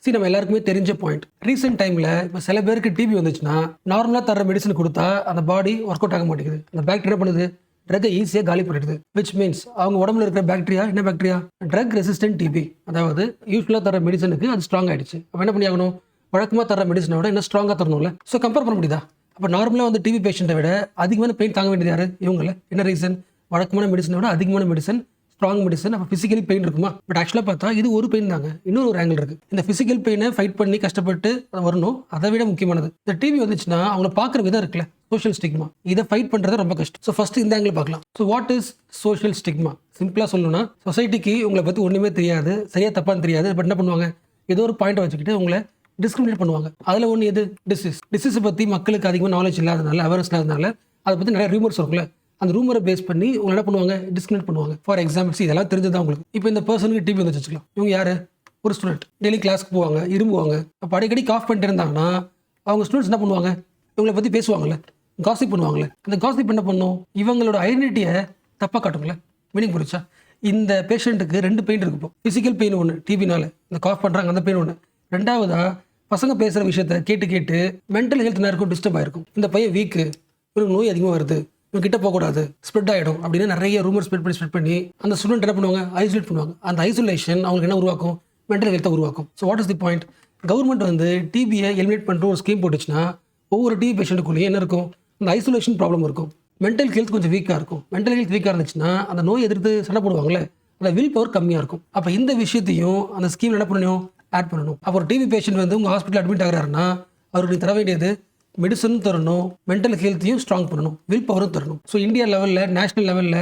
நம்ம எல்லாருக்குமே தெரிஞ்ச பாயிண்ட். ரீசென்ட் டைம்ல இப்ப சில பேருக்கு டிபி வந்துச்சுன்னா, நார்மலா தர மெடிசன் குடுத்தா அந்த பாடி ஒர்க் அவுட் ஆக மாட்டேங்குது. அந்த பாக்டீரியா என்ன பண்ணுது? ட்ரக்க ஈஸியா காலி பண்ணிடுது. விச் மீன்ஸ் அவங்க உடம்புல இருக்கிற பாக்டீரியா என்ன பாக்டீரியா? Drug resistant DP. அதாவது யூசுவலா தர மெடிசனுக்கு அது ஸ்ட்ராங் ஆயிடுச்சு. அப்ப என்ன பண்ணியாகணும்? வழக்கமா தர மெடிசனை விட இன்னும் ஸ்ட்ராங்கா தரணும்ல. ஸோ கம்பேர் பண்ண முடியுதா? அப்ப நார்மலா வந்து டிபி பேஷண்ட்டை விட அதிகமான பெயின் தாங்க வேண்டியது யாரு? இவங்கல்ல. என்ன ரீசன்? வழக்கமான மெடிசனை விட அதிகமான மெடிசன், ஸ்ட்ராங் மெடிசன். அப்ப பிசிக்கலி பெயின் இருக்குமா? பட் ஆக்சுவலா பார்த்தா இது ஒரு பெயின் தாங்க. இன்னொரு ஒரு ஆங்கிள் இருக்கு. இந்த பிசிக்கல் பெயினை ஃபைட் பண்ணி கஷ்டப்பட்டு அது வரணும். அதை விட முக்கியமானது இந்த டிபி வந்துச்சுன்னா அவங்கள பார்க்குற விதம் இருக்குல்ல, சோஷியல் ஸ்டிக்மா. இதை ஃபைட் பண்றது ரொம்ப கஷ்டம். ஸோ ஃபர்ஸ்ட் இந்த ஆங்கிள் பார்க்கலாம். So what is social stigma? சிம்பிளா சொல்லணும்னா, சொசைட்டிக்கு உங்களை பத்தி ஒண்ணுமே தெரியாது, சரியா தப்பான்னு தெரியாது. பட் என்ன பண்ணுவாங்க? ஏதோ ஒரு பாயிண்ட் வச்சுக்கிட்டு உங்களை டிஸ்கிரிமினேட் பண்ணுவாங்க. அதுல ஒன்று எது? டிசீஸ் பத்தி மக்களுக்கு அதிகமாக நாலேஜ் இல்லாதனால, அவேர்னஸ் இல்லாதனால அதை பத்தி நிறைய ரூமர்ஸ் இருக்குல்ல, அந்த ரூமரை பேஸ் பண்ணி உங்களை என்ன பண்ணுவாங்க? டிஸ்கிரிமினேட் பண்ணுவாங்க. ஃபார் எக்ஸாம்பிள்ஸ் இதெல்லாம் தெரிஞ்சதான் உங்களுக்கு. இப்போ இந்த பர்சனுக்கு டிபி வந்து வச்சுக்கலாம். இவங்க யாரு? ஒரு ஸ்டூடெண்ட். டெய்லி கிளாஸ்க்கு போவாங்க, இரும்புவாங்க. அப்போ அடிக்கடி காஃப் பண்ணிட்டு இருந்தாங்கன்னா அவங்க ஸ்டூடெண்ட்ஸ் என்ன பண்ணுவாங்க? இவங்களை பத்தி பேசுவாங்கல்ல, காசிப் பண்ணுவாங்கல்ல. அந்த காசிப் என்ன பண்ணும்? இவங்களோட ஐடென்டிட்டியை தப்பா காட்டுங்களே. மீனிங் புரிச்சா? இந்த பேஷண்ட்டுக்கு 2 பெயின் இருக்கு. இப்போ பிசிக்கல் பெயின் ஒன்று, டிபினால இந்த காஃப் பண்றாங்க, அந்த பெயின் ஒன்று. ரெண்டாவதா பசங்க பேசுற விஷயத்த கேட்டு கேட்டு மென்டல் ஹெல்த் நேரம் டிஸ்டர்ப் ஆயிருக்கும். இந்த பையன் வீக்கு, இவருக்கு நோய் அதிகமாக வருது, இவங்க கிட்ட போகக்கூடாது, ஸ்ப்ரெட் ஆகிடும் அப்படின்னு நிறைய ரூமர் ஸ்ப்ரெட் பண்ணி அந்த ஸ்டூடெண்ட் என்ன பண்ணுவாங்க? ஐசோலேட் பண்ணுவாங்க. அந்த ஐசோலேஷன் அவங்களுக்கு என்ன உருவாக்கும்? மென்டல் ஹெல்த்தை உருவாக்கும். So what is the point? Government வந்து டிபியை எலிமினேட் பண்ணுற ஒரு ஸ்கீம் போட்டுச்சுன்னா ஒவ்வொரு டிபி பேஷண்ட்டுக்குள்ளேயே என்ன இருக்கும்? அந்த ஐசோலேஷன் ப்ராப்ளம் இருக்கும். மென்டல் ஹெல்த் கொஞ்சம் வீக்காக இருக்கும். மென்டல் ஹெல்த் வீக்காக இருந்துச்சுன்னா அந்த நோய் எதிர்த்து சண்டை போடுவாங்களே, அந்த வில் பவர் கம்மியாக இருக்கும். அப்போ இந்த விஷயத்தையும் அந்த ஸ்கீம் என்ன பண்ணணும்? ஆட் பண்ணணும். அப்போ ஒரு டிபி பேஷண்ட் வந்து உங்கள் ஹாஸ்பிட்டல் அட்மிட் ஆகிறாருன்னா அவருக்கு தர வேண்டியது மெடிசனும் தரணும், மென்டல் ஹெல்த்தையும் ஸ்ட்ராங் பண்ணணும், வில் பவரும் தரணும். ஸோ இந்தியா லெவலில், நேஷனல் லெவலில்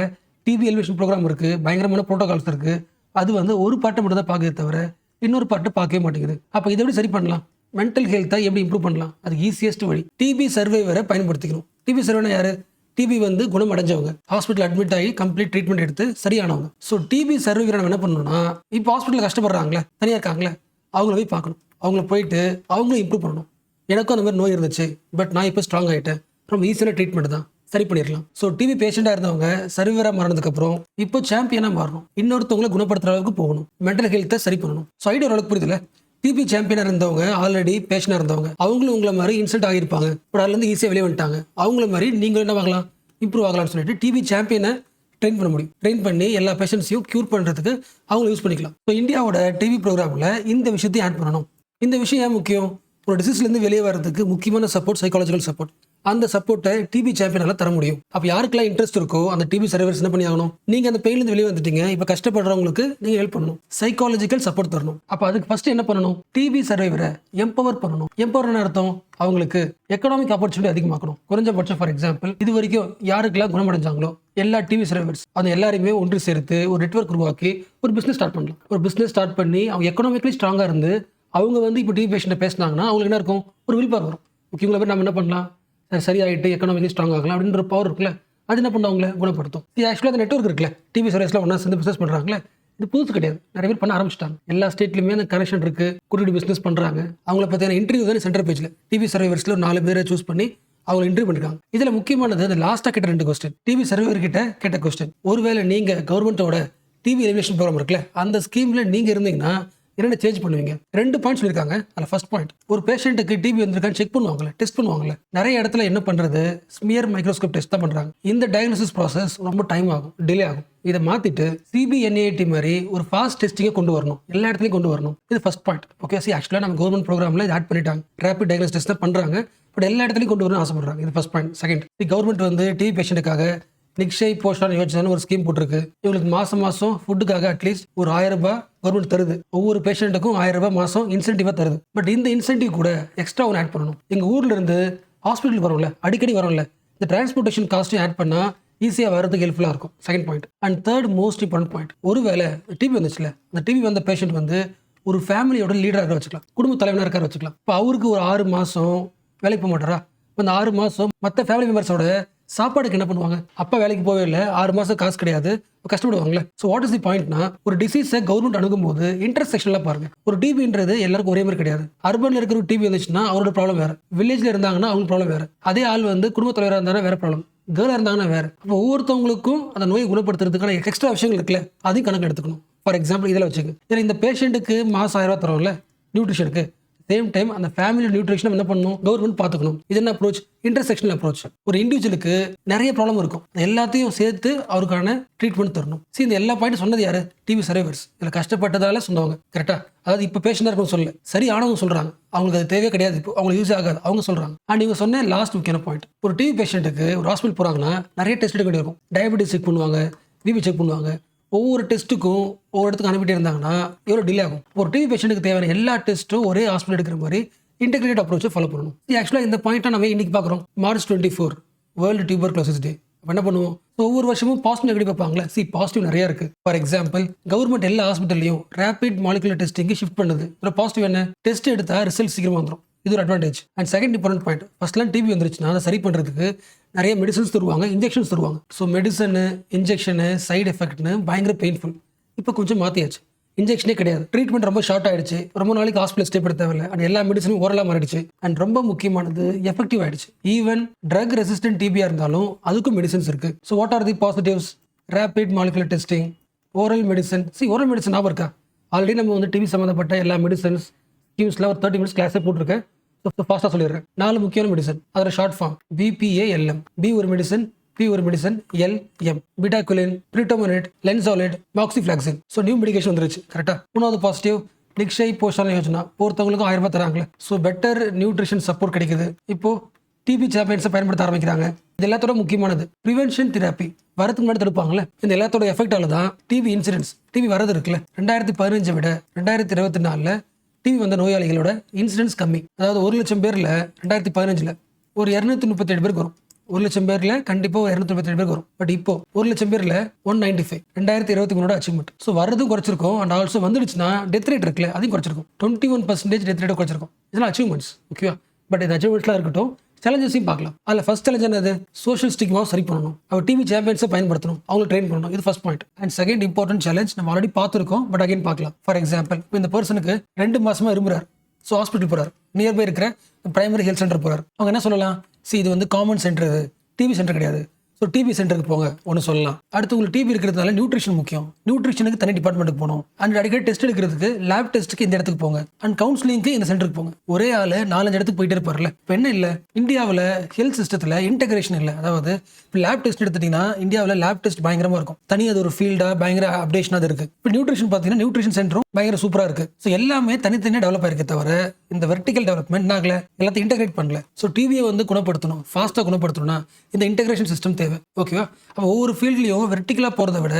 டிபி எலிவேஷன் ப்ரோக்ராம் இருக்குது, பயங்கரமான ப்ரோட்டோகால்ஸ் இருக்குது. அது வந்து ஒரு பாட்டை மட்டும் தான் பார்க்குறத தவிர இன்னொரு பாட்டை பார்க்கவே மாட்டேங்குது. அப்போ இதை எப்படி சரி பண்ணலாம்? மென்டல் ஹெல்த்தை எப்படி இம்ப்ரூவ் பண்ணலாம்? அது ஈஸியஸ்ட் வழி டிபி சர்வைவரை பயன்படுத்திக்கணும். டிபி சர்வைனா யாரு? டிபி வந்து குணம் அடைஞ்சவங்க, ஹாஸ்பிட்டல் அட்மிட் ஆகி கம்ப்ளீட் ட்ரீட்மெண்ட் எடுத்து சரியானவங்க. ஸோ டிபி சர்வைவரை நம்ம என்ன பண்ணணும்னா, இப்போ ஹாஸ்பிட்டலில் கஷ்டப்படுறாங்களே, தனியாக இருக்காங்களே, அவங்கள போய் பார்க்கணும். அவங்கள போயிட்டு அவங்களும் இம்ப்ரூவ் பண்ணணும். எனக்கும் அந்த மாதிரி நோய் இருந்துச்சு, பட் நான் இப்போ ஸ்ட்ராங் ஆகிட்டேன், ரொம்ப ஈஸியான ட்ரீட்மெண்ட் தான், சரி பண்ணிடலாம். ஸோ டிபி பேஷண்டாக இருந்தவங்க சர்வீவராக மாறினதுக்கப்புறம் இப்போ சாம்பியனாக மாறணும். இன்னொருத்தவங்களை குணப்படுத்துற அளவுக்கு போகணும், மென்டல் ஹெல்த்தை சரி பண்ணணும். ஸோ ஐடியா ஓரளவுக்கு புரியுதுல? டிபி சாம்பியனாக இருந்தவங்க, ஆல்ரெடி பேஷண்டாக இருந்தவங்க, அவங்களும் உங்களை மாதிரி இன்சல்ட் ஆகியிருப்பாங்க, பட் அதுலேருந்து ஈஸியாக வெளியே வந்துட்டாங்க. அவங்கள மாதிரி நீங்களும் என்ன ஆகலாம்? இம்ப்ரூவ் ஆகலாம்னு சொல்லிட்டு டிபி சாம்பியனை ட்ரெயின் பண்ண முடியும். ட்ரெயின் பண்ணி எல்லா பேஷண்ட்ஸையும் க்யூர் பண்ணுறதுக்கு அவங்க யூஸ் பண்ணிக்கலாம். ஸோ இந்தியாவோட டிவி ப்ரோக்ராமில் இந்த விஷயத்தையும் ஆட் பண்ணணும். இந்த விஷயம் ஏன் முக்கியம்? ஒரு டிசீஸ்லேருந்து வெளியே வர்றதுக்கு முக்கியமான சப்போர்ட் சைக்காலஜிக்கல் சப்போர்ட். அந்த சப்போர்ட்டை டிபி சாம்பியனால தர முடியும். அப்போ யாருக்கெல்லாம் இன்ட்ரெஸ்ட் இருக்கோ அந்த டிபி சர்வீஸ் என்ன பண்ணி ஆகணும்? நீங்கள் அந்த பெயின்லேருந்து வெளியே வந்துட்டீங்க, இப்போ கஷ்டப்படுறவங்களுக்கு நீங்கள் ஹெல்ப் பண்ணணும், சைக்காலஜிக்கல் சப்போர்ட் தரணும். அப்போ அதுக்கு ஃபர்ஸ்ட் என்ன பண்ணணும்? டிபி சர்வைவரை எம்பவர் பண்ணணும். எம்பவர் அர்த்தம் அவங்களுக்கு எக்கனாமிக் ஆப்பர்ச்சுனிட்டி அதிகமாக்கணும். குறைஞ்சபட்சம் ஃபார் எக்ஸாம்பிள் இது வரைக்கும் யாருக்கெல்லாம் குணமடைஞ்சாங்களோ எல்லா டிவி சர்வீஸ் அந்த எல்லாருமே ஒன்று சேர்த்து ஒரு நெட்வொர்க் உருவாக்கி ஒரு பிஸ்னஸ் ஸ்டார்ட் பண்ணலாம். ஒரு பிஸ்னஸ் ஸ்டார்ட் பண்ணி அவங்க எக்கனாமிக்கலி ஸ்ட்ராங்காக இருந்து அவங்க வந்து இப்போ டிவி பேஷண்ட்டை பேசினாங்கன்னா அவங்களுக்கு என்ன இருக்கும்? ஒரு வில் பவர் வரும். ஓகே, இவங்களை பேர் நம்ம என்ன பண்ணலாம்? சரியாயிட்டு எக்கனாமிக்கலி ஸ்ட்ராங் ஆகலாம் அப்படின்ற பவர் இருக்குல்ல, அது என்ன பண்ண அவங்கள குணப்படுத்தும். இது ஆக்சுவலாக அந்த நெட்வொர்க் இருக்குல்ல, டிவி சர்வீஸ்லாம் ஒன்றா சேர்ந்து பிஸ்னஸ் பண்ணுறாங்களே, இது புதுசு கிடையாது. நிறைய பேர் பண்ண ஆரம்பிச்சிட்டாங்க. எல்லா ஸ்டேட்லையுமே அந்த கனெக்ஷன் இருக்கு, கூட்டிட்டு பிஸ்னஸ் பண்ணுறாங்க. அவங்கள பற்றியான இன்டர்வியூ தானே சென்டர் பேஜில் டிவி சர்வீஸில் ஒரு 4 பேரை சூஸ் பண்ணி அவங்க இன்டர்வியூ பண்ணிருக்காங்க. இதுல முக்கியமானது அந்த லாஸ்டா கேட்ட 2 கொஸ்டின். டிவி சர்வர் கிட்ட கேட்ட கொஸ்டின், ஒருவேளை நீங்க கவர்மெண்டோட டிவி எலிமினேஷன் ப்ரோக்ராம் இருக்குல்ல, அந்த ஸ்கீம்ல நீங்க இருந்தீங்கன்னா என்ன சேஞ்ச் பண்ணுவீங்க? 2 பாயிண்ட்ஸ் சொல்லியிருக்காங்க. அதில் ஃபர்ஸ்ட் பாயிண்ட், ஒரு பேஷண்ட்டுக்கு டிபி வந்திருக்கான்னு செக் பண்ணுவாங்கல்ல, டெஸ்ட் பண்ணுவாங்கல்ல. நிறைய இடத்துல என்ன பண்றது? ஸ்மியர் மைக்ரோஸ்கோப் டெஸ்ட் தான் பண்றாங்க. இந்த டயக்னோசிஸ் ப்ராசஸ் ரொம்ப டைம் ஆகும், டிலே ஆகும். இதை மாத்திட்டு CBNAT மாதிரி ஒரு ஃபாஸ்ட் டெஸ்டிங்கை கொண்டு வரணும், எல்லா இடத்துலையும் கொண்டு வரணும். இது ஃபர்ஸ்ட் பாயிண்ட். ஓகே, ஆக்சுவலாக நம்ம கவர்மெண்ட் ப்ரோக்ராம்ல இது ஆட் பண்ணிட்டாங்க, ரேபிட் டயக்னோசிஸ் டெஸ்ட் தான் பண்றாங்க, பட் எல்லா இடத்துலையும் கொண்டு வரணும்னு ஆசைப்படுறாங்க. இது ஃபர்ஸ்ட் பாயிண்ட். செகண்ட், கவர்மெண்ட் வந்து டிவி பேஷண்ட்டுக்காக நிக்ஷய் போஷான் யோஜனான்னு ஒரு ஸ்கீம் போட்டிருக்கு. இவங்களுக்கு மாசம் ஃபுட்டுக்காக அட்லீஸ்ட் ஒரு 1000 ரூபாய் கவர்மெண்ட் தருது. ஒவ்வொரு பேஷண்ட்டுக்கும் 1000 ரூபாய் மாசம் இன்சென்டிவா தருது. பட் இந்த இன்சென்டிவ் கூட எக்ஸ்ட்ரா ஒன்று ஆட் பண்ணணும். எங்க ஊர்ல இருந்து ஹாஸ்பிட்டலுக்கு வரோம்ல, அடிக்கடி வரோம்ல, இந்த டிரான்ஸ்போர்ட்டேஷன் காஸ்ட்டையும் ஆட் பண்ணா ஈஸியாக வரதுக்கு ஹெல்ப்ஃபுல்லாக இருக்கும். Second point. And third most important point, ஒருவேளை டிவி வந்துச்சுல, அந்த டிவி வந்த பேஷண்ட் வந்து ஒரு ஃபேமிலியோட லீடராக வச்சுக்கலாம், குடும்ப தலைவனாக இருக்காரு வச்சுக்கலாம். இப்போ அவருக்கு ஒரு 6 மாசம் வேலைக்கு போக மாட்டாரா? இப்போ இந்த 6 மாசம் மற்ற ஃபேமிலி மெம்பர்ஸோட சாப்பாடுக்கு என்ன பண்ணுவாங்க? அப்பா வேலைக்கு போவே இல்லை, 6 மாசம் காசு கிடையாது, கஷ்டப்படுவாங்களே. ஸோ வாட் இஸ் தி பாயிண்ட்னா, ஒரு டிசீஸை கவர்மெண்ட் அணுகும் போது இன்டர்செக்ஷன்ல பாருங்க. ஒரு டிபின்றது எல்லாருக்கும் ஒரே மாதிரி கிடையாது. அர்பன்ல இருக்கிற டிபி வந்துச்சுன்னா அவரோட ப்ராப்ளம் வேற, வில்லேஜ்ல இருந்தாங்கன்னா அவங்க ப்ராப்ளம் வேற, அதே ஆள் வந்து குடும்ப தலைவராக இருந்தாலும் வேற ப்ராப்ளம், கேர்ளாக இருந்தாங்கன்னா வேற. அப்போ ஒவ்வொருத்தவங்களுக்கும் அந்த நோயை குணப்படுத்துறதுக்கான எக்ஸ்ட்ரா விஷயங்கள் இருக்குல்ல, அதையும் கணக்கு எடுத்துக்கணும். ஃபார் எக்ஸாம்பிள் இதில் வச்சுக்க, இந்த பேஷண்ட்டுக்கு மாசம் 1000 ரூபா தரோம்ல, நியூட்ரிஷனுக்கு. சேம் டைம் அந்த ஃபேமிலி நியூட்ரிஷனை என்ன பண்ணணும், கவர்மெண்ட் பார்த்துக்கணும். இது என்ன அப்ரோச்? Intersectional approach. ஒரு இண்டிவிஜுவலுக்கு நிறைய ப்ராப்ளம் இருக்கும், எல்லாத்தையும் சேர்த்து அவருக்கான ட்ரீட்மெண்ட் தரணும். இந்த எல்லா பாயிண்ட் சொன்னது யாரு? TV survivors. இதில் கஷ்டப்பட்டதால சொன்னவங்க. கரெக்டா? அதாவது இப்போ பேஷண்டாக இருக்கும் சொல்ல, சரி ஆனவங்க சொல்றாங்க, அவங்களுக்கு அது தேவையே கிடையாது, இப்போ அவங்களுக்கு யூஸ் ஆகாது அவங்க சொல்றாங்க. அண்ட் நீங்க சொன்ன லாஸ்ட் முக்கியமான பாயிண்ட், ஒரு டிவி பேஷண்ட்டுக்கு ஒரு ஹாஸ்பிட்டல் போறாங்கன்னா நிறைய டெஸ்ட் எடுக்க வேண்டியிருக்கும். டயபெட்டிஸ் செக் பண்ணுவாங்க, பிபி செக் பண்ணுவாங்க. ஒவ்வொரு டெஸ்ட்டுக்கும் ஒவ்வொரு இடத்துக்கு அனுப்பிட்டே இருந்தாங்கன்னா எவ்வளோ டிலே ஆகும். ஒரு டிவி பேஷண்ட்டுக்கு தேவையான எல்லா டெஸ்ட்டும் ஒரே ஹாஸ்பிட்டல் எடுக்கிற மாதிரி இன்டெகிரேட் அப்ரோச்சை ஃபாலோ பண்ணணும். ஆக்சுவலாக இந்த பாயிண்ட்டை நம்ம இன்னைக்கு பார்க்குறோம். மார்ச் 24 வேர்ல்டு டியூபர்குலோசிஸ் டே. அப்போ என்ன பண்ணுவோம், ஒவ்வொரு வருஷமும் பாசிட்டிவ் நெகட்டிவ் பார்ப்பாங்களே. பாசிட்டிவ் நிறைய இருக்கு. ஃபார் எக்ஸாம்பிள், கவர்மெண்ட் எல்லா ஹாஸ்பிட்டல்லையும் ரேபிட் மாலிகுலர் டெஸ்டிங்கு ஷிஃப்ட் பண்ணுது. பாசிட்டிவ் என்ன, டெஸ்ட் எடுத்தா ரிசல்ட் சீக்கிரமா வந்துடும். இது ஒரு advantage. And second important point, ஃபர்ஸ்ட்லாம் டிவி வந்துருச்சுன்னா அதை சரி பண்ணுறதுக்கு நிறைய மெடிசன்ஸ் தருவாங்க, இன்ஜெக்ஷன்ஸ் தருவாங்க. ஸோ மெடிசனு, இன்ஜெக்ஷனு, சைடு எஃபெக்ட்னு பயங்கர பெயின்ஃபுல். இப்போ கொஞ்சம் மாற்றியாச்சு, இன்ஜெக்ஷனே கிடையாது. ட்ரீட்மெண்ட் ரொம்ப ஷார்ட் ஆயிடுச்சு, ரொம்ப நாளைக்கு ஹாஸ்பிட்டல் ஸ்டே பண்ண தேவையில்லை. அண்ட் எல்லா மெடிசனும் ஓரலாக மாறிடுச்சு. அண்ட் ரொம்ப முக்கியமானது எஃபெக்டிவ் ஆயிடுச்சு. ஈவன் ட்ரக் ரெசிஸ்டன்ட் டிபியா இருந்தாலும் அதுக்கும் மெடிசன்ஸ் இருக்கு. So what are the positives? Rapid molecular testing, oral medicine. Oral medicine ஞாபகம் இருக்கா? ஆல்ரெடி நம்ம வந்து டிவி சம்மந்தப்பட்ட எல்லா மெடிசன்ஸ் ஸ்கீம்ஸில் ஒரு 30 மினிட்ஸ் கிளாஸே போட்டிருக்கேன். ஃபாஸ்ட்டாக சொல்லிடுறேன். 4 முக்கியமான மெடிசன், அதோட ஷார்ட் ஃபார்ம் BPALM. பி ஒரு மெடிசன், P ஒரு மெடிசன், LM பிட்டாகுலின், பிரிட்டோமனேட், லென்சாலேட், மாக்சிஃப்ளாக்சின். நியூ மெடிகேஷன் வந்துருச்சு. கரெக்டா? 3வது பாசிட்டிவ், நிக்ஷய் போஷான யோஜனா. ஒருத்தவங்களுக்கும் 1000 ரூபாய் தராங்களே. பெட்டர் நியூட்ரிஷன் சப்போர்ட் கிடைக்குது. இப்போ டிபி சாம்பியன்ஸை பயன்படுத்த ஆரம்பிக்கிறாங்க. இது எல்லாத்தோட முக்கியமானது ப்ரிவென்ஷன் தெரப்பி. வரதுக்கு முன்னாடி தடுப்பாங்களே. இந்த எல்லாத்தோட எஃபெக்டால தான் டிவி இன்சிடென்ட்ஸ், டிவி வரது இருக்குல்ல, 2015 விட 2024 டிவி வந்த நோயாளிகளோட இன்சிடென்ட்ஸ் கம்மி. அதாவது 1 லட்சம் பேரில் 2015 ஒரு 237 பேருக்கு வரும். 1 லட்சம் பேரில் கண்டிப்பாக 237 பேருக்கு வரும். பட் இப்போ 1 லட்சம் பேரில் 195. 2023 அச்சீவ்மெண்ட். வரதும் குறைச்சிருக்கும். அண்ட் ஆல்சோ வந்துடுச்சுன்னா டெத் ரேட் இருக்குல்ல, அதையும் குறைச்சிருக்கும். 21% டெத் ரேட்டை குறைச்சிருக்கும். இதெல்லாம் அச்சீவ்மெண்ட்ஸ். ஓகேவா? பட் இந்த அச்சீவ்மெண்ட்ஸ்லாம் இருக்கட்டும், சேலஞ்சஸையும் பார்க்கலாம். அதில் ஃபர்ஸ்ட் சேலஞ்ச் என்னது? சோஷியல் ஸ்டிக்மாவை சரி பண்ணணும். அவர் டிவி சாம்பியன்ஸை பயன்படுத்தணும், அவங்களை ட்ரெயின் பண்ணணும். இது first point. And second important challenge நம்ம ஆல்ரெடி பார்த்துருக்கோம், பட் அகைன் பார்க்கலாம். ஃபார் எக்ஸாம்பிள், இப்போ இந்த பர்சனுக்கு 2 மாசமா இருமுறாரு. ஹாஸ்பிட்டல் போறாரு, நியர்பை இருக்கிற பிரைமரி ஹெல்த் சென்டர் போறாரு. அவங்க என்ன சொல்லலாம்? இது வந்து காமன் சென்டர், இது டிவி சென்டர் கிடையாது. டிபி சென்டருக்கு போங்க ஒன்று சொல்லலாம். அடுத்து உங்களுக்கு டிபி இருக்கிறதுனால நியூட்ரிஷன் முக்கியம். நியூட்ரிஷனுக்கு தனி டிபார்ட்மெண்ட்டுக்கு போகணும். அண்ட் அடிக்கடி டெஸ்ட் எடுக்கிறதுக்கு லேப் டெஸ்ட்டுக்கு இந்த இடத்துக்கு போங்க. அண்ட் கவுன்சிலிங்க்கு இந்த சென்டருக்கு போங்க. ஒரே ஆள் 4-5 இடத்துக்கு போயிட்டே இருப்பார்ல. இப்போ என்ன இல்லை, இந்தியாவில் ஹெல்த் சிஸ்டத்தில் இன்டெகிரேஷன் இல்லை. அதாவது இப்போ லேப் டெஸ்ட் எடுத்துட்டீங்கன்னா இந்தியாவில் லேப் டெஸ்ட் பயங்கரமாக இருக்கும். தனியாக அது ஒரு ஃபீல்டாக பயங்கர அப்டேஷனாக இருக்கு. இப்போ நியூட்ரிஷன் பார்த்தீங்கன்னா நியூட்ரிஷன் சென்டரும் பயங்கர சூப்பராக இருக்கு. எல்லாமே தனித்தனியாக டெவலப் ஆயிருக்கே தவிர இந்த வெர்டிகல் டெவலப்மெண்ட் ஆகல, எல்லாத்தையும் இன்டெகிரேட் பண்ணல. டிவியை வந்து குணப்படுத்தணும், ஃபாஸ்ட்டாக குணப்படுத்தணும்னா இந்த இன்டெகிரேஷன் சிஸ்டம் தேவை. ஓகேவா? அப்போ ஒவ்வொரு ஃபீல்ட்லையும் வெர்டிகலாக போகிறத விட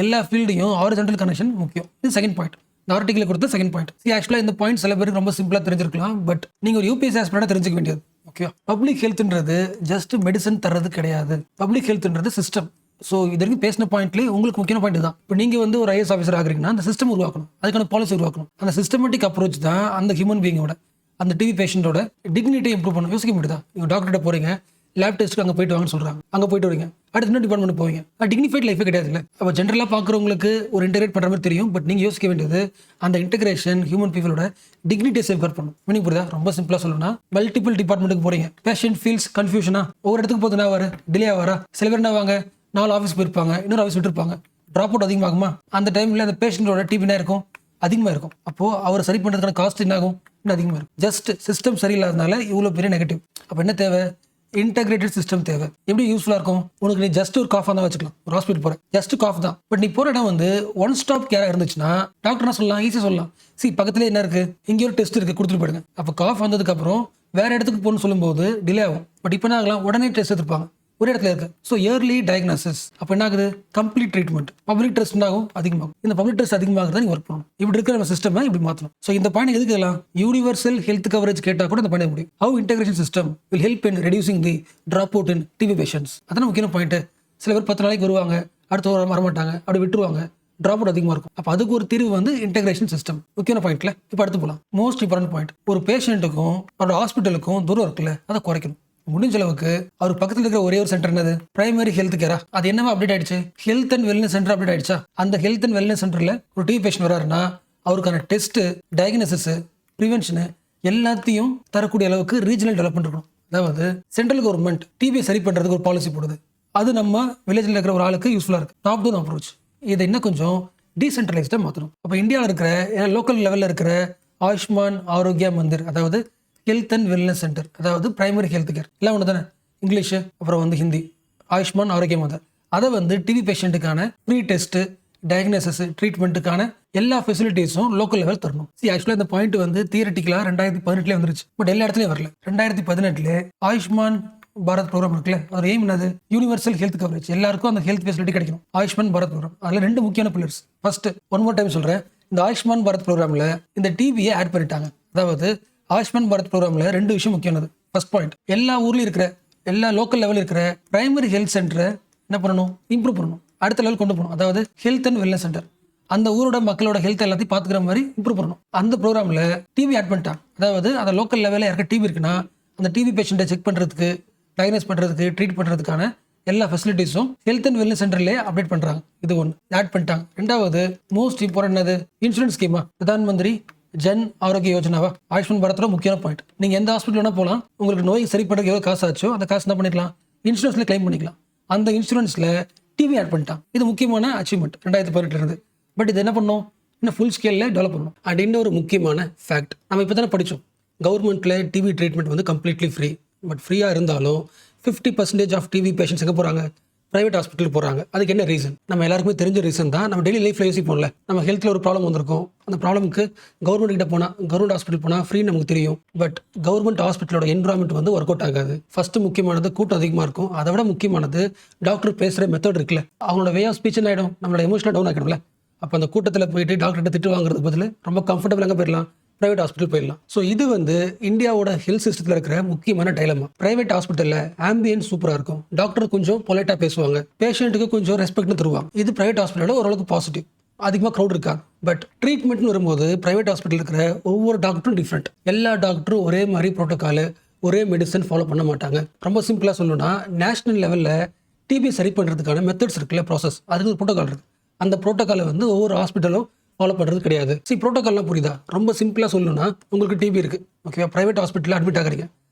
எல்லா ஃபீல்டையும் ஹாரிசான்டல் கனெக்ஷன் முக்கியம். இது செகண்ட் பாயிண்ட். நார்டிகில் கொடுத்த செகண்ட் பாயிண்ட். ஆக்சுவலாக இந்த பாயிண்ட் சில பேருக்கு ரொம்ப சிம்பிளாக தெரிஞ்சிருக்கலாம். பட் நீங்கள் ஒரு யூபிஎஸ்சி ஆஸ்பிரண்டாக தெரிஞ்சுக்க வேண்டியது. ஓகே, பப்ளிக் ஹெல்த்ன்றது ஜஸ்ட் மெடிசன் தர்றது கிடையாது. பப்ளிக் ஹெல்த்ன்றது சிஸ்டம். இது வரைக்கும் பேசின பாயிண்ட்லேயே உங்களுக்கு முக்கியமான பாயிண்ட் தான். இப்போ நீங்கள் வந்து ஒரு ஐஎஸ் ஆஃபீஸர் ஆகுறீங்கன்னா அந்த சிஸ்டம் உருவாக்கணும், அதுக்கான பாலிசி உருவாக்கணும். அந்த சிஸ்டமேட்டிக் அப்ரோச் தான் அந்த ஹியூமன் பீங்கோட, அந்த டிவி பேஷண்டோட டிக்னிட்டியை இம்ப்ரூவ் பண்ணணும். யோசிக்க முடியுதா? நீங்கள் டாக்டர்கிட்ட போறீங்க, லேப் டெஸ்ட்டுக்கு அங்கே போயிட்டு வாங்கன்னு சொல்கிறாங்க, அங்கே போயிட்டு வரீங்க, அடுத்த இன்னும் டிபார்ட்மெண்ட் போவீங்க. டிக்னிஃபைட் லைஃபே கிடையாது இல்லை. அப்போ ஜென்ரலாக பார்க்குறவங்களுக்கு ஒரு இன்டெகிரேட் பண்ணுற மாதிரி தெரியும். பட் நீங்கள் யோசிக்க வேண்டியது அந்த இன்டெகிரேஷன் ஹியூமன் பீப்புளோட டிக்னிட்டியை சேஃப்கார்ட் பண்ணணும். மீனிங் புரியுதா? ரொம்ப சிம்பிளாக சொல்லணும்னா மல்டிபிள் டிபார்ட்மெண்ட்டுக்கு போறீங்க, பேஷண்ட் ஃபீல்ஸ் கன்ஃபியூஷனா, ஒவ்வொரு இடத்துக்கு போதுனா வர டிலே ஆவாரா? சில பேர் என்ன வாங்க 4 ஆஃபீஸ் போயிருப்பாங்க, இன்னொரு ஆஃபீஸ் விட்டுருப்பாங்க, ட்ராப் அவுட் அதிகமாகுமா? அந்த டைமில் அந்த பேஷண்டோட டிபினா இருக்கும், அதிகமாக இருக்கும். அப்போது அவர் சரி பண்ணுறதுக்கான காஸ்ட் என்ன ஆகும்? இன்னும் அதிகமாக இருக்கும். ஜஸ்ட் சிஸ்டம் சரியில்லாதனால இவ்வளோ பெரிய நெகட்டிவ். அப்போ என்ன தேவை? இன்டெகிரேட்டட் சிஸ்டம் தேவை. எப்படி யூஸ்ஃபுல்லாக இருக்கும்? உனக்கு நீ ஜஸ்ட் ஒரு காஃபாக தான் வச்சுக்கலாம். ஒரு ஹாஸ்பிட்டல் போகிற ஜஸ்ட் காஃப் தான். பட் நீ போகிற இடம் வந்து ஒன் ஸ்டாப் கேராக இருந்துச்சுன்னா டாக்டர்னா சொல்லலாம், ஈஸியாக சொல்லலாம், பக்கத்துலேயே என்ன இருக்குது, இங்கே ஒரு டெஸ்ட் இருக்குது, கொடுத்துட்டு போயிடுங்க. அப்போ காஃப் வந்ததுக்கப்புறம் வேறு இடத்துக்கு போகணும்னு சொல்லும்போது டிலே ஆகும். பட் இப்போ என்ன ஆகலாம்? உடனே டெஸ்ட் எடுத்துருப்பாங்க, ஒரு இடத்துல இருக்கு. Early diagnosis. அப்போ என்ன ஆகுது? Complete treatment. பப்ளிக் ட்ரஸ்ட் ஆகும், அதிகமாகும். இந்த பப்ளிக் ட்ரஸ்ட் அதிகமாக நீங்க ஒர்க் பண்ணணும். இப்படி இருக்கிற நம்ம சிஸ்டம் இப்படி மாற்றணும். இந்த பாயிண்ட் எதுக்கு எல்லாம் யூனிவர்சல் ஹெல்த் கவரேஜ் கேட்டால் கூட இந்த பாயிண்ட் முடியும். How integration system will help in reducing the drop out in TB patients. அதான் முக்கியமான பாயிண்ட். சில பேர் 10 நாளைக்கு வருவாங்க, அடுத்த வாரம் வரமாட்டாங்க, அப்படி விட்டுருவாங்க, ட்ராப் அவுட் அதிகமாக இருக்கும். அப்போ அதுக்கு ஒரு தீர்வு வந்து இன்டெகிரேஷன் சிஸ்டம். முக்கியமான பாயிண்ட்ல இப்போ அடுத்து போகலாம். மோஸ்ட் இம்பார்ட்டன்ட் பாயிண்ட், ஒரு பேஷண்ட்டுக்கும் அவரோட ஹாஸ்பிட்டலுக்கும் தூரம் இருக்குல்ல, அதை குறைக்கணும். முடிஞ்ச அளவுக்கு அவர் பக்கத்தில் இருக்கிற ஒரே ஒரு சென்டர் என்னது? பிரைமரி ஹெல்த் கேரா. அது என்னவா அப்டேட் ஆயிடுச்சு? Health and wellness centre update ஆயிடுச்சா? அந்த ஹெல்த் அண்ட் வெல்னஸ் சென்டர்ல ஒரு டிபி பேஷண்ட் வராருன்னா அவருக்கான டெஸ்ட், டயக்னோசிஸ், ப்ரிவென்ஷன் எல்லாத்தையும் தரக்கூடிய அளவுக்கு ரீஜனல் டெவலப்மெண்ட் இருக்கணும். அதாவது சென்ட்ரல் கவர்மெண்ட் டிபியை சரி பண்றதுக்கு ஒரு பாலிசி போடுது, அது நம்ம வில்லேஜில் இருக்கிற ஒரு ஆளுக்கு யூஸ்ஃபுல்லாக இருக்கு. Top down approach. இதை இன்னும் கொஞ்சம் டீசென்ட்ரலைஸ்டாக மாற்றணும். அப்போ இந்தியாவில் இருக்கிற லோக்கல் லெவலில் இருக்கிற ஆயுஷ்மான் ஆரோக்கியா மந்திர், அதாவது ஹெல்த் அண்ட் வெல்னஸ் சென்டர், அதாவது பிரைமரி ஹெல்த் கேர், எல்லாம் ஒன்று தானே, இங்கிலீஷு அப்புறம் வந்து ஹிந்தி. ஆயுஷ்மான் ஆரோக்கிய மந்திர் அதை வந்து டிவி பேஷண்ட்டுக்கான ப்ரீ டெஸ்ட்டு, டயக்னோசிஸ், ட்ரீட்மெண்ட்டுக்கான எல்லா ஃபெசிலிட்டிஸும் லோக்கல் லெவல் தரணும். ஆக்சுவலாக இந்த பாயிண்ட் வந்து தியரட்டிக்கலாக 2018 வந்துருச்சு, பட் எல்லா இடத்துலையும் வரல. 2018 ஆயுஷ்மான் பாரத் ப்ரோக்ராம் இருக்குல்ல, அதோட எய்ம் என்னது, யூனிவர்சல் ஹெல்த் கவரேஜ், எல்லாருக்கும் அந்த ஹெல்த் ஃபெசிலிட்டி கிடைக்கணும். ஆயுஷ்மான் பாரத் ப்ரோக்ராம் அதில் 2 முக்கியமான pillars. First, one more time சொல்கிறேன், இந்த ஆயுஷ்மான் பாரத் ப்ரோக்ராமில் இந்த டிவியை ஆட் பண்ணிட்டாங்க. அதாவது ஆயுஷ்மான் பாரத் ப்ரோக்ராமில் 2 விஷயம் முக்கியமானது. ஃபர்ஸ்ட் பாயிண்ட், எல்லா ஊர்லையும் இருக்கிற, எல்லா லோக்கல் லெவலில் இருக்கிற பிரைமரி ஹெல்த் சென்டரை என்ன பண்ணணும், இம்ப்ரூவ் பண்ணணும், அடுத்த லெவல் கொண்டு போகணும். அதாவது ஹெல்த் அண்ட் வெல்னஸ் சென்டர், அந்த ஊரோட மக்களோட ஹெல்த் எல்லாத்தையும் பார்த்துக்கிற மாதிரி இம்ப்ரூவ் பண்ணணும். அந்த ப்ரோக்ராமில் டிவி ஆட் பண்ணிட்டாங்க. அதாவது அந்த லோக்கல் லெவலில் யாருக்க டிவி இருக்குன்னா அந்த டிவி பேஷண்ட்டை செக் பண்ணுறதுக்கு, டயக்னோஸ் பண்ணுறதுக்கு, ட்ரீட் பண்ணுறதுக்கான எல்லா ஃபெசிலிட்டிஸும் ஹெல்த் அண்ட் வெல்னஸ் சென்டர்லேயே அப்டேட் பண்ணுறாங்க. இது ஒன்று ஆட் பண்ணிட்டாங்க. ரெண்டாவது, மோஸ்ட் இம்பார்ட்டன்ட் அது இன்சூரன்ஸ் ஸ்கீமா, பிரதான் மந்திரி ஜன் ஆரோக்கிய யோஜனாவா, ஆயுஷ்மான் பாரத்தோட முக்கியமான பாயிண்ட். நீங்கள் எந்த ஹாஸ்பிட்டல் வேணால் போகலாம், உங்களுக்கு நோய் சரிப்படுறதுக்கு எவ்வளோ காசு ஆச்சோ அந்த காசு என்ன பண்ணிக்கலாம், இன்சூரன்ஸில் கிளைம் பண்ணிக்கலாம். அந்த இன்சூரன்ஸில் டிவி ஆட் பண்ணிட்டான். இது முக்கியமான அச்சீவ்மெண்ட் 2018 இருந்து. பட் இது என்ன பண்ணோம், இன்னும் ஃபுல் ஸ்கேலில் டெவலப் பண்ணணும். அண்ட் இன்னொரு முக்கியமான ஃபேக்ட், நம்ம இப்போ தானே படித்தோம், கவர்மெண்ட்டில் டிவி ட்ரீட்மெண்ட் வந்து கம்ப்ளீட்லி ஃப்ரீ. பட் ஃப்ரீயாக இருந்தாலும் 50% ஆஃப் டிவி பேஷண்ட்ஸ் எங்கே போகிறாங்க, ப்ரைவேட் ஹாஸ்பிட்டல் போகிறாங்க. அதுக்கு என்ன ரீசன், நம்ம எல்லாருக்குமே தெரிஞ்ச ரீசன் தான். நம்ம டெய்லி லைஃப்பில் யோசிப்போம்ல, நம்ம ஹெல்த்தில் ஒரு ப்ராப்ளம் வந்திருக்கும், அந்த ப்ராப்ளமுக்கு கவர்மெண்ட் கிட்ட போனால், கவர்மெண்ட் ஹாஸ்பிட்டல் போனால் ஃப்ரீ நமக்கு தெரியும். பட் கவர்மெண்ட் ஹாஸ்பிட்டலோட என்வரான்மெண்ட் வந்து ஒர்க் அவுட் ஆகாது. ஃபர்ஸ்ட் முக்கியமானது கூட்டம் அதிகமாக இருக்கும். அதை விட முக்கியமானது டாக்டர் பேசுகிற மெத்தட் இருக்குல்ல, அவங்களோட வே ஆஃப் ஸ்பீச் என்ன ஆகிடும், நம்மளோட எமோஷனல் டவுன் ஆகிடும்ல. அப்போ அந்த கூட்டத்தில் போயிட்டு டாக்டர்கிட்ட திட்டு வாங்குறது பதில் ரொம்ப கம்ஃபர்டபுளாக போயிடலாம், ப்ரைவேட் ஹாஸ்பிட்டல் போயிடலாம். ஸோ இது வந்து இந்தியாவோட ஹெல்த் சிஸ்டத்தில் இருக்கிற முக்கியமான டைலமா. ப்ரைவேட் ஹாஸ்பிட்டலில் ஆம்பியன்ஸ் சூப்பராக இருக்கும், டாக்டர் கொஞ்சம் பொலைட்டாக பேசுவாங்க, பேஷண்ட்டுக்கு கொஞ்சம் ரெஸ்பெக்ட்னு தருவாங்க. இது ப்ரைவேட் ஹாஸ்பிட்டலோட ஓரளவுக்கு பாசிட்டிவ், அதிகமாக க்ரௌட் இருக்காது. பட் ட்ரீட்மெண்ட்னு வரும்போது ப்ரைவேட் ஹாஸ்பிட்டல் இருக்கிற ஒவ்வொரு டாக்டரும் டிஃப்ரெண்ட். எல்லா டாக்டரும் ஒரே மாதிரி ப்ரோட்டோக்கால், ஒரே மெடிசன் ஃபாலோ பண்ண மாட்டாங்க. ரொம்ப சிம்பிளாக சொல்லணும்னா, நேஷனல் லெவலில் டிபி சரி பண்ணுறதுக்கான மெத்தட்ஸ் இருக்குல்ல, ப்ராசஸ், அதுக்கு ஒரு ப்ரோட்டோக்கால் இருக்குது. அந்த ப்ரோட்டோக்காலை வந்து ஒவ்வொரு ஹாஸ்பிட்டலும் ஃபாலோ பண்ணுறது கிடையாது. ப்ரோட்டோக்கால்லாம் புரியுதா? ரொம்ப சிம்பிளாக சொல்லணும்னா, உங்களுக்கு டிபி இருக்குது, ஓகேவா, ப்ரைவேட் ஹாஸ்பிட்டலில் அட்மிட் ஆகிறீங்க,